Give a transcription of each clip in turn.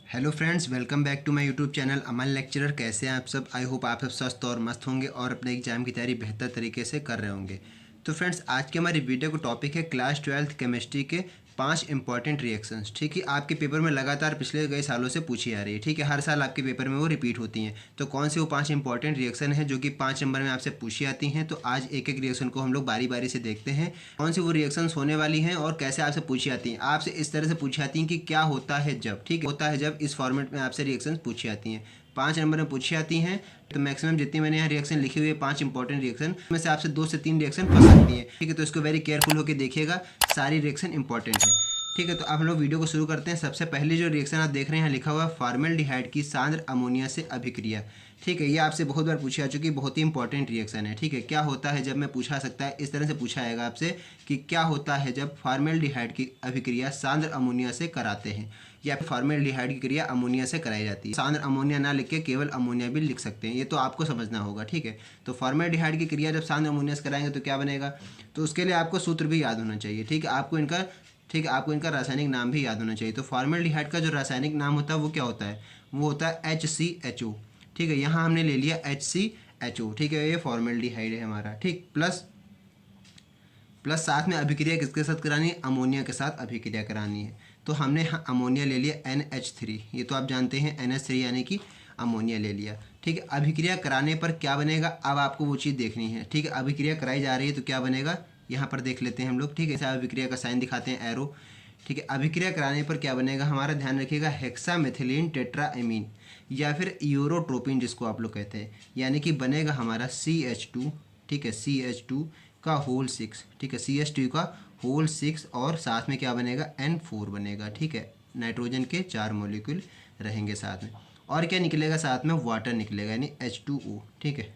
Hello friends, welcome back to my YouTube channel Aman lecturer. कैसे हैं आप सब? आई होप आप सब स्वस्थ और मस्त होंगे और अपने एग्जाम की तैयारी बेहतर तरीके से कर रहे होंगे। तो फ्रेंड्स, आज के हमारी वीडियो का टॉपिक है क्लास 12th केमिस्ट्री के 5 इंपॉर्टेंट रिएक्शंस। ठीक है, आपके पेपर में लगातार पिछले कई सालों से पूछी आ रही है। ठीक है, हर साल आपके पेपर में वो रिपीट होती हैं। तो कौन से वो 5 इंपॉर्टेंट रिएक्शन है जो कि 5 नंबर में आपसे पूछी आती हैं। तो आज एक एक रिएक्शन को हम लोग बारी बारी से देखते हैं कौन सी वो रिएक्शंस होने वाली हैं और कैसे आपसे पूछी आती हैं। आपसे इस तरह से पूछी आती हैं कि क्या होता है जब, ठीक है, होता है जब, इस फॉर्मेट में आपसे रिएक्शंस पूछी आती हैं। 5 नंबर में पूछी आती हैं। तो मैक्सिमम जितनी मैंने यहाँ रिएक्शन लिखी हुई है 5 इंपॉर्टेंट रिएक्शन में से आपसे 2 से 3 रिएक्शन फंस सकती हैं। ठीक है, तो इसको वेरी केयरफुल होकर देखिएगा, सारी रिएक्शन इंपॉर्टेंट है। ठीक है, तो आप लोग वीडियो को शुरू करते हैं। सबसे पहले जो रिएक्शन आप देख रहे हैं, यहाँ लिखा हुआ है फॉर्मेल्डिहाइड की सांद्र अमोनिया से अभिक्रिया। ठीक है, ये आपसे बहुत बार पूछी आ चुकी, बहुत ही इंपॉर्टेंट रिएक्शन है। ठीक है, क्या होता है जब मैं पूछा सकता है, इस तरह से पूछा आएगा आपसे कि क्या होता है जब फॉर्मेल्डिहाइड की अभिक्रिया सांद्र अमोनिया से कराते हैं, या फॉर्मेल्डिहाइड की क्रिया अमोनिया से कराई जाती है। सांद्र अमोनिया ना लिख के केवल अमोनिया भी लिख सकते हैं, ये तो आपको समझना होगा। ठीक है, तो फॉर्मेल्डिहाइड की क्रिया जब सांद्र अमोनिया से कराएंगे तो क्या बनेगा, तो उसके लिए आपको सूत्र भी याद होना चाहिए। ठीक है, आपको इनका रासायनिक नाम भी याद होना चाहिए। तो फॉर्मेल्डिहाइड का जो रासायनिक नाम होता है वो क्या होता है, वो होता है HCHO। ठीक है, यहाँ हमने ले लिया HCHO। ठीक है, ये फॉर्मेल्डिहाइड है हमारा। ठीक, प्लस साथ में अभिक्रिया किसके साथ करानी है, अमोनिया के साथ अभिक्रिया करानी है। तो हमने अमोनिया ले लिया NH3, ये तो आप जानते हैं NH3 यानी कि अमोनिया ले लिया। ठीक है, अभिक्रिया कराने पर क्या बनेगा, अब आपको वो चीज़ देखनी है। ठीक है, अभिक्रिया कराई जा रही है तो क्या बनेगा, यहाँ पर देख लेते हैं हम लोग। ठीक है, ऐसा अभिक्रिया का साइन दिखाते हैं, एरो। ठीक है, अभिक्रिया कराने पर क्या बनेगा हमारा, ध्यान रखिएगा, हेक्सामेथिलीन टेट्राएमीन या फिर यूरोट्रोपिन जिसको आप लोग कहते हैं, यानी कि बनेगा हमारा CH2। ठीक है, CH2 का होल 6। ठीक है, CH2 का होल 6 और साथ में क्या बनेगा, N4 बनेगा। ठीक है, नाइट्रोजन के 4 मॉलिक्यूल रहेंगे साथ में, और क्या निकलेगा साथ में, वाटर निकलेगा यानी H2O। ठीक है,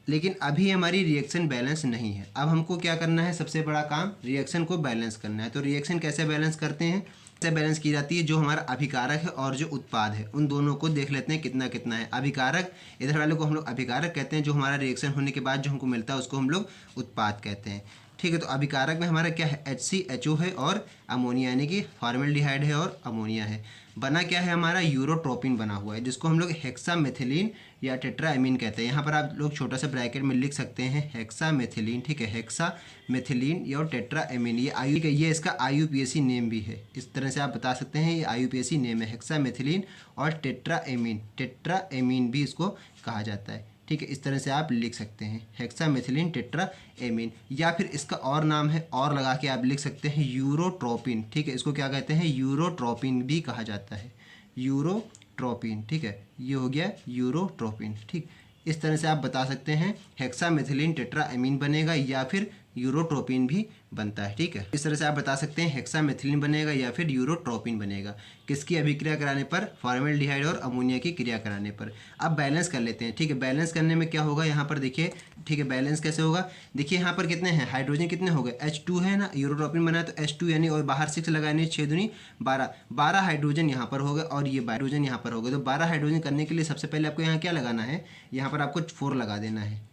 लेकिन अभी हमारी रिएक्शन बैलेंस नहीं है। अब हमको क्या करना है, सबसे बड़ा काम रिएक्शन को बैलेंस करना है। तो रिएक्शन कैसे बैलेंस करते हैं, कैसे बैलेंस की जाती है, जो हमारा अभिकारक है और जो उत्पाद है उन दोनों को देख लेते हैं कितना कितना है। अभिकारक, इधर वाले को हम लोग अभिकारक कहते हैं, जो हमारा रिएक्शन होने के बाद जो हमको मिलता है उसको हम लोग उत्पाद कहते हैं। ठीक है, तो अभिकारक में हमारा क्या है, HCHO है और अमोनिया, यानी कि फॉर्मेल्डिहाइड है और अमोनिया है। बना क्या है हमारा, यूरोट्रोपिन बना हुआ है, जिसको हम लोग हेक्सामेथिलीन या टेट्राएमीन कहते हैं। यहाँ पर आप लोग छोटा सा ब्रैकेट में लिख सकते हैं हेक्सामेथिलीन। ठीक है, हेक्सामेथिलीन या टेट्राएमीन, ये इसका IUPAC नेम भी है। इस तरह से आप बता सकते हैं, ये IUPAC नेम है, हेक्सामेथिलीन और टेट्राएमीन भी इसको कहा जाता है। ठीक है, इस तरह से आप लिख सकते हैं हेक्सामेथिलीन टेट्राएमीन, या फिर इसका और नाम है, और लगा के आप लिख सकते हैं यूरोट्रोपिन। ठीक है, इसको क्या कहते हैं, यूरोट्रोपिन भी कहा जाता है, यूरोट्रोपिन। ठीक है, ये हो गया यूरोट्रोपिन। ठीक, इस तरह से आप बता सकते हैं हेक्सामेथिलीन टेट्राएमीन बनेगा या फिर यूरोट्रोपिन भी बनता है। ठीक है, इस तरह से आप बता सकते हैं हेक्सामेथिलीन बनेगा या फिर यूरोट्रोपिन बनेगा, किसकी अभिक्रिया कराने पर, फॉर्मेल्डिहाइड और अमोनिया की क्रिया कराने पर। अब बैलेंस कर लेते हैं। ठीक है, बैलेंस करने में क्या होगा, यहाँ पर देखिए। ठीक है, बैलेंस कैसे होगा, देखिए यहाँ पर कितने हैं, हाइड्रोजन कितने हो गए, H2 है ना, यूरोट्रोपिन बना तो H2 यानी, और बाहर 6 लगाने, 6 दूनी 12 हाइड्रोजन यहाँ पर हो गए और ये हाइड्रोजन यहाँ पर हो गए। तो 12 हाइड्रोजन करने के लिए सबसे पहले आपको यहाँ क्या लगाना है, यहाँ पर आपको 4 लगा देना है।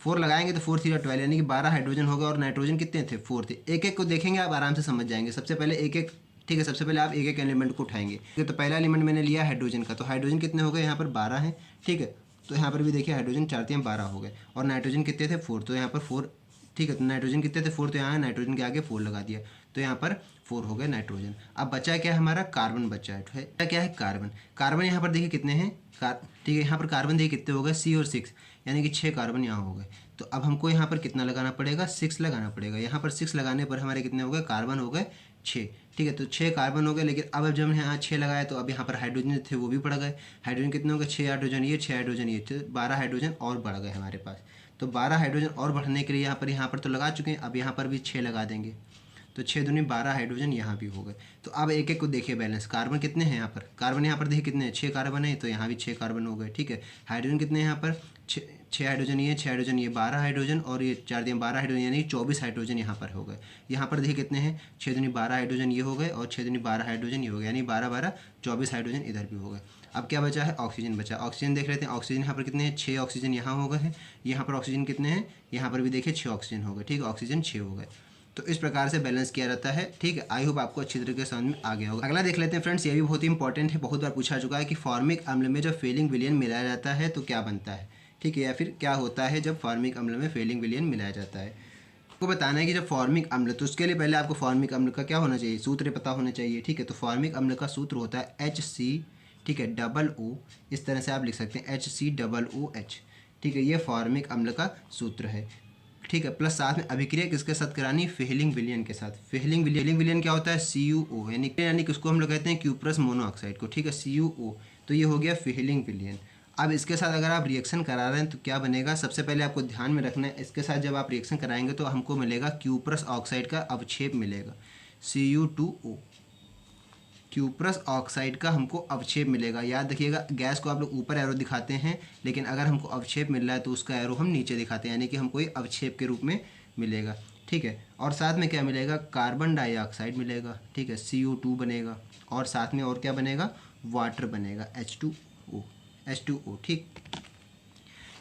4 लगाएंगे तो 4 3 12, यानी कि 12 हाइड्रोजन हो गए और नाइट्रोजन कितने थे, 4 थे। एक एक को देखेंगे आप आराम से समझ जाएंगे। सबसे पहले एक एक, ठीक है, सबसे पहले आप एक एक एलिमेंट को उठाएंगे। ठीक है, तो पहला एलिमेंट मैंने लिया हाइड्रोजन का, तो हाइड्रोजन कितने हो गए, यहाँ पर 12 हैं। ठीक है, तो यहाँ पर भी देखिए हाइड्रोजन 4 3 12 हो गए, और नाइट्रोजन कितने थे, 4, तो यहाँ पर 4। ठीक है, तो नाइट्रोजन कितने थे, 4, तो यहाँ नाइट्रोजन के आगे 4 लगा दिया, तो यहाँ पर 4 हो गए नाइट्रोजन। अब बचा क्या है हमारा, कार्बन बचा है। क्या है, कार्बन। कार्बन यहाँ पर देखिए कितने हैं, ठीक है, यहाँ पर कार्बन देखिए कितने हो गए, C और 6, यानी कि 6 कार्बन यहाँ हो गए। तो अब हमको यहाँ पर कितना लगाना पड़ेगा, 6 लगाना पड़ेगा। यहाँ पर 6 लगाने पर हमारे कितने हो गए, कार्बन हो गए 6। ठीक है, तो 6 कार्बन हो गए, लेकिन अब जब हमने यहाँ 6 लगाया तो अब यहाँ पर हाइड्रोजन थे वो भी बढ़ गए। हाइड्रोजन कितने हो गए, 6 हाइड्रोजन ये, 6 हाइड्रोजन ये, तो 12 हाइड्रोजन और बढ़ गए हमारे पास। तो 12 हाइड्रोजन और बढ़ने के लिए यहाँ पर तो लगा चुके हैं, अब यहाँ पर भी 6 लगा देंगे, तो 6 दूनी 12 हाइड्रोजन यहाँ भी हो गए। तो अब एक एक को देखिए बैलेंस, कार्बन कितने हैं यहाँ पर, कार्बन यहाँ पर देखिए कितने हैं, 6 कार्बन है, तो यहाँ भी 6 कार्बन हो गए। ठीक है, हाइड्रोजन कितने हैं यहाँ पर, 6 हाइड्रोजन ये, 6 हाइड्रोजन ये, 12 हाइड्रोजन और ये 4 दिए 12 हाइड्रोजन, यानी 24 हाइड्रोजन यहाँ पर हो गए। यहाँ पर देखिए कितने हैं, 6 दूनी 12 हाइड्रोजन ये हो गए और 6 दूनी 12 हाइड्रोजन ये हो गए, यानी 12 12 24 हाइड्रोजन इधर भी हो गए। अब क्या बचा है, ऑक्सीजन बचा। ऑक्सीजन देख लेते हैं, ऑक्सीजन यहाँ पर कितने हैं, 6 ऑक्सीजन यहाँ हो गए हैं। यहाँ पर ऑक्सीजन कितने हैं, यहाँ पर भी देखिए 6 ऑक्सीजन हो गए। ठीक है, ऑक्सीजन 6 हो गए। तो इस प्रकार से बैलेंस किया जाता है। ठीक है, आई होप आपको अच्छी तरीके से समझ में आ गया होगा। अगला देख लेते हैं फ्रेंड्स, ये भी बहुत ही इंपॉर्टेंट है, बहुत बार पूछा चुका है कि फॉर्मिक अम्ल में जब फेलिंग विलयन मिलाया जाता है तो क्या बनता है। ठीक है, या फिर क्या होता है जब फॉर्मिक अम्ल में फेलिंग विलयन मिलाया जाता है। आपको बताना है कि जब फॉर्मिक अम्ल, तो उसके लिए पहले आपको फॉर्मिक अम्ल का क्या होना चाहिए, सूत्र पता होना चाहिए। ठीक है, तो फॉर्मिक अम्ल का सूत्र होता है HC, ठीक है, डबल O, इस तरह से आप लिख सकते हैं HCOOH। ठीक है, ये फॉर्मिक अम्ल का सूत्र है। ठीक है, प्लस साथ में अभिक्रिया किसके साथ करानी, फेलिंग विलयन के साथ। फेलिंग विलयन क्या होता है, CuO, यानी किसको हम लोग कहते हैं, क्यूप्रस मोनोऑक्साइड को। ठीक है, CuO, तो ये हो गया फेलिंग विलयन। अब इसके साथ अगर आप रिएक्शन करा रहे हैं तो क्या बनेगा, सबसे पहले आपको ध्यान में रखना है, इसके साथ जब आप रिएक्शन कराएंगे तो हमको मिलेगा क्यूप्रस ऑक्साइड का अवक्षेप मिलेगा, Cu2O। क्यूप्रस ऑक्साइड का हमको अवक्षेप मिलेगा। याद रखिएगा, गैस को आप लोग ऊपर एरो दिखाते हैं, लेकिन अगर हमको अवक्षेप मिल रहा है तो उसका एरो हम नीचे दिखाते हैं, यानी कि हमको ये अवक्षेप के रूप में मिलेगा। ठीक है, और साथ में क्या मिलेगा, कार्बन डाइऑक्साइड मिलेगा। ठीक है, CO2 बनेगा, और साथ में और क्या बनेगा, वाटर बनेगा, H2O। ठीक,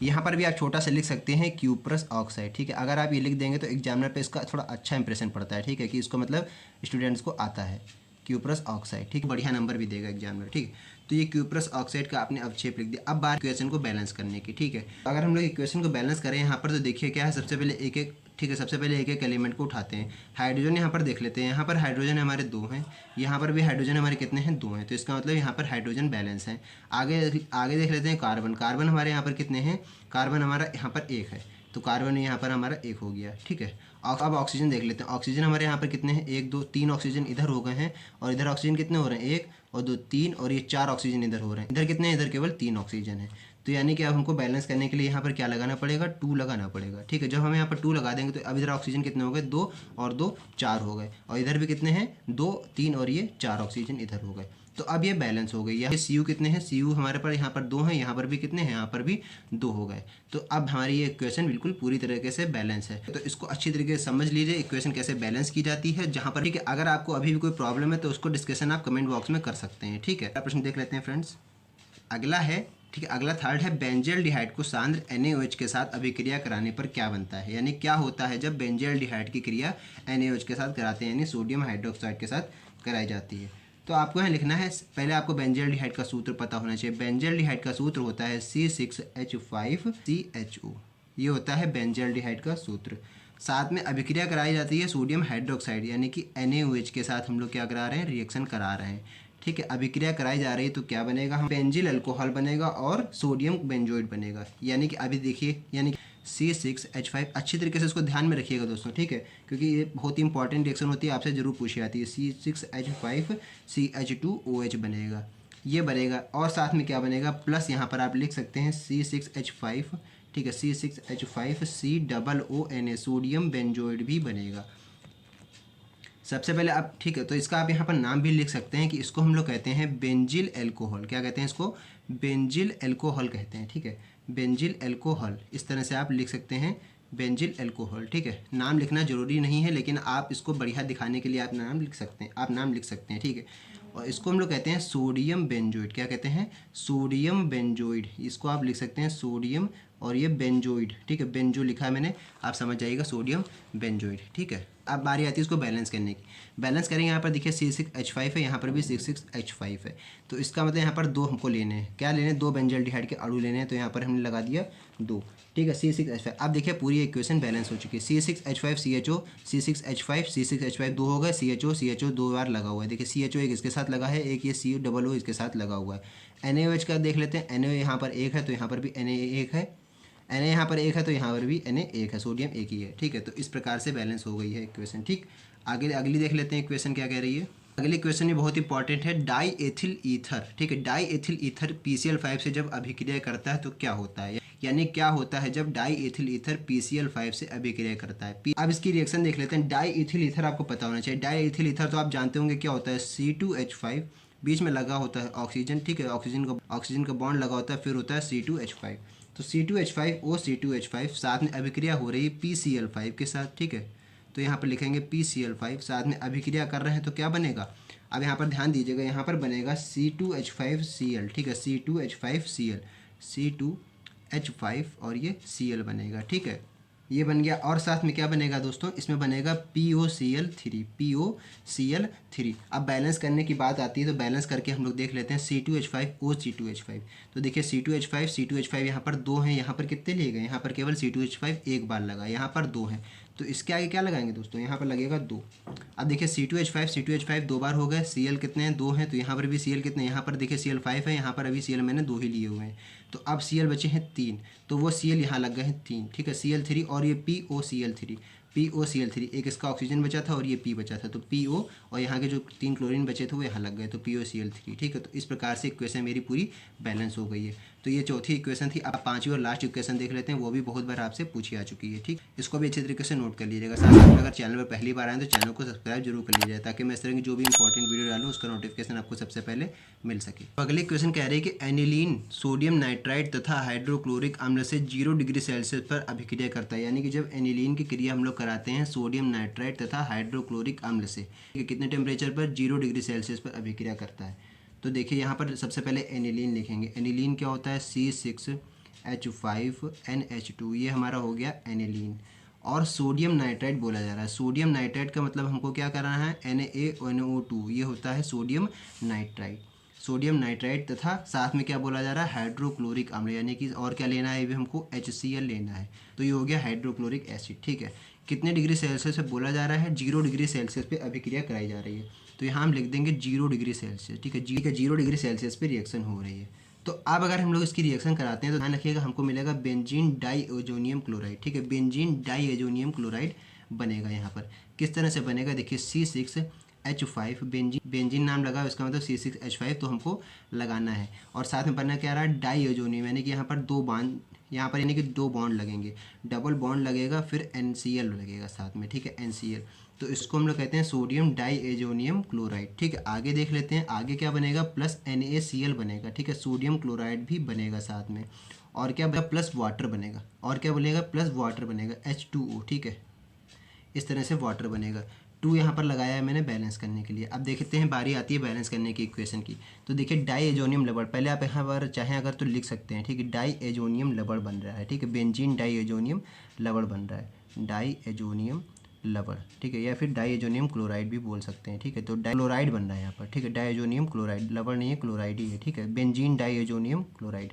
यहाँ पर भी आप छोटा सा लिख सकते हैं क्यूप्रस ऑक्साइड। ठीक है, अगर आप ये लिख देंगे तो एग्जामिनर पे इसका थोड़ा अच्छा इंप्रेशन पड़ता है। ठीक है, कि इसको मतलब स्टूडेंट्स को आता है क्यूप्रस ऑक्साइड। ठीक, बढ़िया नंबर भी देगा एग्जामिनर। ठीक, तो ये क्यूप्रस ऑक्साइड का आपने अवक्षेप लिख दिया। अब बात इक्वेशन को बैलेंस करने की। ठीक है, अगर हम लोग इक्वेशन को बैलेंस करें यहाँ पर, तो देखिए क्या है, सबसे पहले एक एक, ठीक है, सबसे पहले एक एक एलिमेंट को उठाते हैं। हाइड्रोजन यहाँ पर देख लेते हैं, यहाँ पर हाइड्रोजन हमारे 2 हैं, यहाँ पर भी हाइड्रोजन हमारे कितने हैं, 2 हैं, तो इसका मतलब यहाँ पर हाइड्रोजन बैलेंस है। आगे आगे देख लेते हैं कार्बन। कार्बन हमारे यहाँ पर कितने हैं, कार्बन हमारा यहाँ पर 1 है, तो कार्बन यहाँ पर हमारा 1 हो गया। ठीक है, अब ऑक्सीजन देख लेते हैं। ऑक्सीजन हमारे यहाँ पर कितने हैं, 1 2 3 ऑक्सीजन इधर हो गए हैं, और इधर ऑक्सीजन कितने हो रहे हैं, 1 और 2 3, और ये 4 ऑक्सीजन इधर हो रहे हैं। इधर कितने हैं, इधर केवल 3 ऑक्सीजन है। तो यानी कि अब हमको बैलेंस करने के लिए यहाँ पर क्या लगाना पड़ेगा, 2 लगाना पड़ेगा। ठीक है, जब हम यहाँ पर 2 लगा देंगे तो अब इधर ऑक्सीजन कितने हो गए, 2 और 2 4 हो गए, और इधर भी कितने हैं, 2 3 और ये 4 ऑक्सीजन इधर हो गए। तो अब ये बैलेंस हो गई। यहाँ Cu कितने हैं, Cu हमारे पर यहाँ पर 2 हैं, यहाँ पर भी कितने हैं, यहाँ पर भी 2 हो गए। तो अब हमारी ये इक्वेशन बिल्कुल पूरी तरीके से बैलेंस है। तो इसको अच्छी तरीके से समझ लीजिए इक्वेशन कैसे बैलेंस की जाती है जहाँ पर। ठीक है, अगर आपको अभी भी कोई प्रॉब्लम है तो उसको डिस्कशन आप कमेंट बॉक्स में कर सकते हैं। ठीक है, प्रश्न देख लेते हैं फ्रेंड्स। अगला है, ठीक है, अगला थर्ड है, बेंजल्डिहाइड को सांद्र NaOH के साथ अभिक्रिया कराने पर क्या बनता है। यानी क्या होता है जब बेंजल्डिहाइड की क्रिया NaOH के साथ कराते हैं, यानी सोडियम हाइड्रोक्साइड के साथ कराई जाती है। तो आपको यहाँ लिखना है, पहले आपको बेंजल्डिहाइड का सूत्र पता होना चाहिए। बेंजल्डिहाइड का सूत्र होता है C6H5CHO, ये होता है बेंजल्डिहाइड का सूत्र। साथ में अभिक्रिया कराई जाती है सोडियम हाइड्रोक्साइड यानी कि NaOH के साथ हम लोग क्या करा रहे हैं, रिएक्शन करा रहे हैं। ठीक है, अभिक्रिया कराई जा रही है तो क्या बनेगा, हम बेंजिल अल्कोहल बनेगा और सोडियम बेंजोइड बनेगा। यानी कि अभी देखिए, यानी C6H5, अच्छी तरीके से इसको ध्यान में रखिएगा दोस्तों। ठीक है, क्योंकि ये बहुत ही इंपॉर्टेंट रिएक्शन होती है, आपसे जरूर पूछी जाती है। C6H5CH2OH बनेगा, ये बनेगा, और साथ में क्या बनेगा, प्लस यहाँ पर आप लिख सकते हैं C6H5, ठीक है, C6H5COONA, सोडियम बेंजोइड भी बनेगा। सबसे पहले आप, ठीक है, तो इसका आप यहाँ पर नाम भी लिख सकते हैं कि इसको हम लोग कहते हैं बेंजिल एल्कोहल। क्या कहते हैं इसको, बेंजिल एल्कोहल कहते हैं। ठीक है, बेंजिल एल्कोहल, इस तरह से आप लिख सकते हैं बेंजिल एल्कोहल। ठीक है, नाम लिखना जरूरी नहीं है, लेकिन आप इसको बढ़िया दिखाने के लिए आप नाम लिख सकते हैं, आप नाम लिख सकते हैं। ठीक है, और इसको हम लोग कहते हैं सोडियम बेंजोइड। क्या कहते हैं, सोडियम बेंजोइड, इसको आप लिख सकते हैं सोडियम, और ये बेंजोइड। ठीक है, बेंजो लिखा है मैंने, आप समझ जाइएगा, सोडियम बेंजोइड। ठीक है, अब बारी आती है इसको बैलेंस करने की। बैलेंस करेंगे, यहाँ पर देखिए C6H5 है, यहाँ पर भी C6H5 है, तो इसका मतलब यहाँ पर 2 हमको लेने हैं। क्या लेने हैं, 2 बेंजल्डिहाइड के अणु लेने हैं, तो यहाँ पर हमने लगा दिया 2। ठीक है, C6H5। अब देखिए पूरी इक्वेशन बैलेंस हो चुकी है। C6H5CHO, C6H5 2 हो गए, CHO 2 बार लगा हुआ है। देखिए CHO एक इसके साथ लगा है, एक ये COO इसके साथ लगा हुआ है। NaOH का देख लेते हैं, Na यहाँ पर 1 है तो यहाँ पर भी Na 1 है, Na यहाँ पर 1 है तो यहाँ पर भी Na 1 है, सोडियम 1 ही है। ठीक है, तो इस प्रकार से बैलेंस हो गई है इक्वेशन। ठीक, आगे अगली देख लेते हैं इक्वेशन क्या कह रही है। अगली क्वेश्चन भी बहुत इंपॉर्टेंट है, डाई एथिल ईथर। ठीक है, डाई एथिल ईथर PCl5 से जब अभिक्रिया करता है तो क्या होता है, यानी क्या होता है जब डाई एथिल ईथर PCl5 से अभिक्रिया करता है। अब इसकी रिएक्शन देख लेते हैं। डाई एथिल ईथर आपको पता होना चाहिए। डाई एथिल ईथर तो आप जानते होंगे क्या होता है, C2H5, बीच में लगा होता है ऑक्सीजन। ठीक है, ऑक्सीजन का बॉन्ड लगा होता है, फिर होता है C2H5। तो C2H5O C2H5 साथ में अभिक्रिया हो रही है PCl5 के साथ। ठीक है, तो यहाँ पर लिखेंगे PCl5, साथ में अभिक्रिया कर रहे हैं तो क्या बनेगा, अब यहाँ पर ध्यान दीजिएगा, यहाँ पर बनेगा C2H5Cl। ठीक है, C2H5Cl, C2H5 और ये Cl बनेगा। ठीक है, ये बन गया। और साथ में क्या बनेगा दोस्तों, इसमें बनेगा POCl3, POCl3। अब बैलेंस करने की बात आती है तो बैलेंस करके हम लोग देख लेते हैं C2H5OC2H5। तो देखिए C2H5 यहाँ पर दो हैं, यहाँ पर कितने लिए गए, यहाँ पर केवल C2H5 एक बार लगा, यहाँ पर दो हैं, तो इसके आगे क्या लगाएंगे दोस्तों, यहाँ पर लगेगा दो। अब देखिए C2H5 दो बार हो गए, Cl कितने हैं, दो हैं, तो यहाँ पर भी Cl कितने हैं, यहाँ पर देखिए Cl5 है, यहाँ पर अभी Cl मैंने दो ही लिए हुए हैं, तो अब Cl बचे हैं तीन, तो वो Cl यहाँ लग गए हैं तीन, ठीक है, Cl3 और ये POCl3, एक इसका ऑक्सीजन बचा था और ये P बचा था, तो PO और यहाँ के जो तीन क्लोरीन बचे थे वो यहाँ लग गए, तो POCl3, ठीक है। तो इस प्रकार से इक्वेशन मेरी पूरी बैलेंस हो गई है। तो ये चौथी इक्वेशन थी। अब पांचवी और लास्ट इक्वेशन देख लेते हैं, वो भी बहुत बार आपसे पूछी आ चुकी है, ठीक। इसको भी अच्छे तरीके से नोट कर लीजिएगा। साथ साथ में अगर चैनल पर पहली बार आए तो चैनल को सब्सक्राइब जरूर कर लीजिए, ताकि मैं इस तरह की जो भी इंपॉर्टेंट वीडियो डालूँ उसका नोटिफिकेशन आपको सबसे पहले मिल सके। तो अगली क्वेश्चन कह रही है कि एनिलीन सोडियम नाइट्राइट तथा हाइड्रोक्लोरिक अम्ल से 0 डिग्री सेल्सियस पर अभिक्रिया करता है। यानी कि जब एनिलीन की क्रिया हम लोग कराते हैं सोडियम नाइट्राइट तथा हाइड्रोक्लोरिक अम्ल से, कितने टेम्परेचर पर, 0 डिग्री सेल्सियस पर अभिक्रिया करता है। तो देखिए यहाँ पर सबसे पहले एनिलीन लिखेंगे। एनिलीन क्या होता है, C6H5NH2, ये हमारा हो गया एनिलीन। और सोडियम नाइट्राइट बोला जा रहा है। सोडियम नाइट्राइट का मतलब हमको क्या करना है, NaNO2, ये होता है सोडियम नाइट्राइट। सोडियम नाइट्राइट तथा साथ में क्या बोला जा रहा है, हाइड्रोक्लोरिक अम्ल, यानी कि और क्या लेना है, ये भी हमको HCl लेना है, तो ये हो गया हाइड्रोक्लोरिक एसिड, ठीक है। कितने डिग्री सेल्सियस पे बोला जा रहा है, 0 डिग्री सेल्सियस पे अभिक्रिया कराई जा रही है, तो यहाँ हम लिख देंगे 0 डिग्री सेल्सियस, ठीक है। 0 डिग्री सेल्सियस पे रिएक्शन हो रही है। तो अब अगर हम लोग इसकी रिएक्शन कराते हैं तो ध्यान रखिएगा, हमको मिलेगा बेंजीन डाईएजोनियम क्लोराइड, ठीक है, बेंजीन डाईएजोनियम क्लोराइड बनेगा। यहाँ पर किस तरह से बनेगा, देखिए C6H5, बेंजीन नाम लगा, इसका मतलब C6H5 तो हमको लगाना है। और साथ में बनना क्या रहा है, डाईएजोनियम, यानी कि यहाँ पर दो बॉन्ड, यहाँ पर यानी कि दो बॉन्ड लगेंगे, डबल बॉन्ड लगेगा, फिर NCl लगेगा साथ में, ठीक है, NCl। तो इसको हम लोग कहते हैं सोडियम डाईएजोनियम क्लोराइड, ठीक है। आगे देख लेते हैं, आगे क्या बनेगा, प्लस NaCl बनेगा, ठीक है, सोडियम क्लोराइड भी बनेगा साथ में। और क्या बनेगा, प्लस वाटर बनेगा, और क्या बनेगा, प्लस वाटर बनेगा, H2O, ठीक है। इस तरह से वाटर बनेगा। 2 यहाँ पर लगाया है मैंने बैलेंस करने के लिए। अब देखते हैं, बारी आती है बैलेंस करने की इक्वेशन की। तो देखिए डाईएजोनियम लवण, पहले आप यहाँ पर चाहें अगर तो लिख सकते हैं, ठीक है, डाईएजोनियम लवण बन रहा है, ठीक है, बेंजीन डाईएजोनियम लवण बन रहा है, डाईएजोनियम लवण, ठीक है, या फिर डाईएजोनियम क्लोराइड भी बोल सकते हैं, ठीक है। तो क्लोराइड बन रहा है यहाँ पर, ठीक है, डाईएजोनियम क्लोराइड, लवण नहीं है, क्लोराइड ही है, ठीक है, बेंजीन डाईएजोनियम क्लोराइड,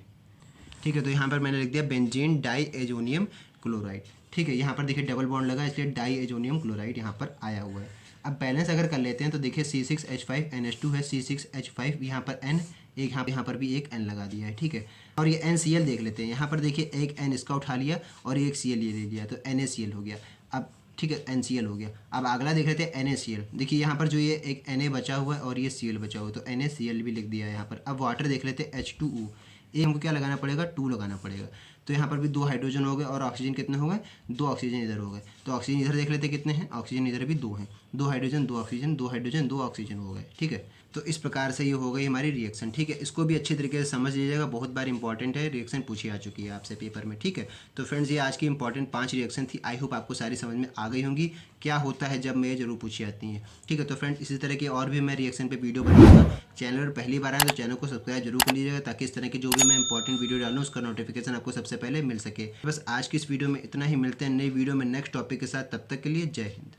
ठीक है। तो यहाँ पर मैंने लिख दिया बेंजीन डाईएजोनियम क्लोराइड, ठीक है। यहाँ पर देखिए डबल बॉन्ड लगा, इसलिए डाईएजोनियम क्लोराइड यहाँ पर आया हुआ है। अब बैलेंस अगर कर लेते हैं तो देखिए C6H5NH2 है, C6H5 यहाँ पर N, एक यहाँ पर भी एक N लगा दिया है, ठीक है। और ये NCl देख लेते हैं, यहाँ पर देखिए एक N इसका उठा लिया और एक Cl ये ले लिया, तो NaCl हो गया। अब ठीक है, NCl हो गया। अब अगला देख लेते हैं NaCl। देखिए यहाँ पर जो ये एक Na बचा हुआ है और ये Cl बचा हुआ है, तो NaCl भी लिख दिया है यहाँ पर। अब वाटर देख लेते हैं H2O, ये हमको क्या लगाना पड़ेगा, 2 लगाना पड़ेगा। तो यहाँ पर भी 2 हाइड्रोजन हो गए और ऑक्सीजन कितने हो गए, 2 ऑक्सीजन इधर हो गए। तो ऑक्सीजन इधर देख लेते कितने हैं, ऑक्सीजन इधर भी 2 हैं, 2 हाइड्रोजन 2 ऑक्सीजन, 2 हाइड्रोजन 2 ऑक्सीजन हो गए, ठीक है। तो इस प्रकार से ये हो गई हमारी रिएक्शन, ठीक है। इसको भी अच्छी तरीके से समझ लीजिएगा, बहुत बार इंपॉर्टेंट है, रिएक्शन पूछी आ चुकी है आपसे पेपर में, ठीक है। तो फ्रेंड्स ये आज की इंपॉर्टेंट 5 रिएक्शन थी। आई होप आपको सारी समझ में आ गई होंगी क्या होता है जब मैं जरूर पूछी आती हैं, ठीक है। तो फ्रेंड्स इसी तरह की और भी मैं रिएक्शन पे वीडियो बनाऊंगा। चैनल पर पहली बार आए तो चैनल को सब्सक्राइब जरूर कर लीजिएगा, ताकि इस तरह की जो भी मैं इंपॉर्टेंट वीडियो डालूँ उसका नोटिफिकेशन आपको सबसे पहले मिल सके। बस आज की इस वीडियो में इतना ही, मिलते हैं नई वीडियो में नेक्स्ट टॉपिक के साथ, तब तक के लिए जय हिंद।